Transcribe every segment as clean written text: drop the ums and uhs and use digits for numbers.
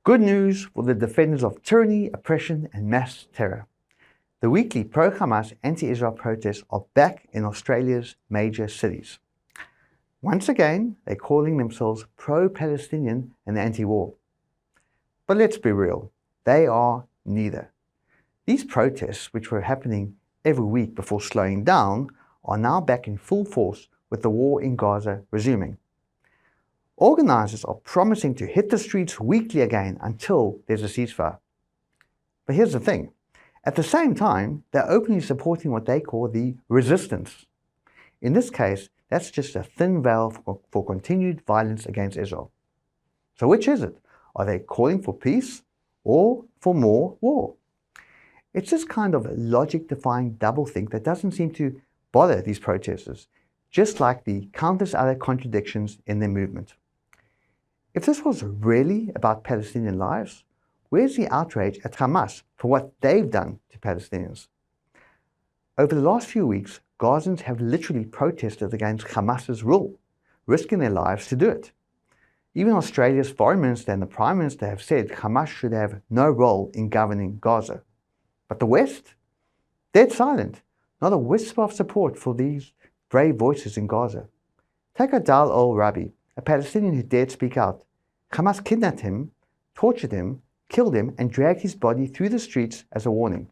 Good news for the defenders of tyranny, oppression, and mass terror. The weekly pro-Hamas, anti-Israel protests are back in Australia's major cities. Once again, they're calling themselves pro-Palestinian and anti-war. But let's be real, they are neither. These protests, which were happening every week before slowing down, are now back in full force with the war in Gaza resuming. Organizers are promising to hit the streets weekly again until there's a ceasefire. But here's the thing. At the same time, they're openly supporting what they call the resistance. In this case, that's just a thin veil for continued violence against Israel. So which is it? Are they calling for peace or for more war? It's this kind of logic-defying doublethink that doesn't seem to bother these protesters, just like the countless other contradictions in their movement. If this was really about Palestinian lives, where's the outrage at Hamas for what they've done to Palestinians? Over the last few weeks, Gazans have literally protested against Hamas's rule, risking their lives to do it. Even Australia's foreign minister and the prime minister have said Hamas should have no role in governing Gaza. But the West? Dead silent. Not a whisper of support for these brave voices in Gaza. Take Adel al-Rabi, a Palestinian who dared speak out. Hamas kidnapped him, tortured him, killed him, and dragged his body through the streets as a warning.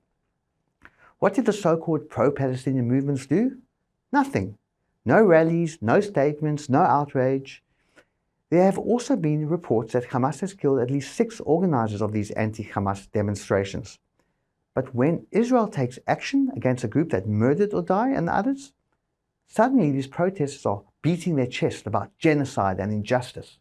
What did the so-called pro-Palestinian movements do? Nothing. No rallies, no statements, no outrage. There have also been reports that Hamas has killed at least 6 organizers of these anti-Hamas demonstrations. But when Israel takes action against a group that murdered or died and others, suddenly these protesters are beating their chest about genocide and injustice.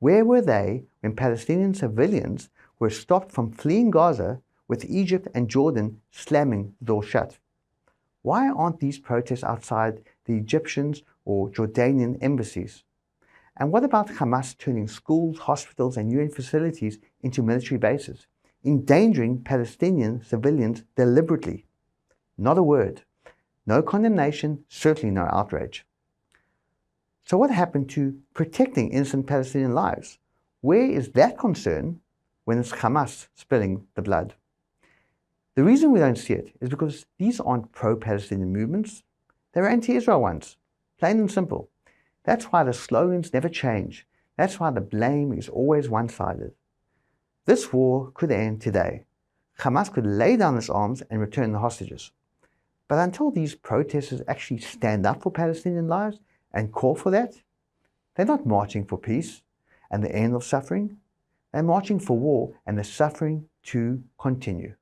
Where were they when Palestinian civilians were stopped from fleeing Gaza with Egypt and Jordan slamming the door shut? Why aren't these protests outside the Egyptian or Jordanian embassies? And what about Hamas turning schools, hospitals, and UN facilities into military bases, endangering Palestinian civilians deliberately? Not a word. No condemnation, certainly no outrage. So what happened to protecting innocent Palestinian lives? Where is that concern when it's Hamas spilling the blood? The reason we don't see it is because these aren't pro-Palestinian movements. They're anti-Israel ones, plain and simple. That's why the slogans never change. That's why the blame is always one-sided. This war could end today. Hamas could lay down its arms and return the hostages. But until these protesters actually stand up for Palestinian lives and call for that, they're not marching for peace and the end of suffering. They're marching for war and the suffering to continue.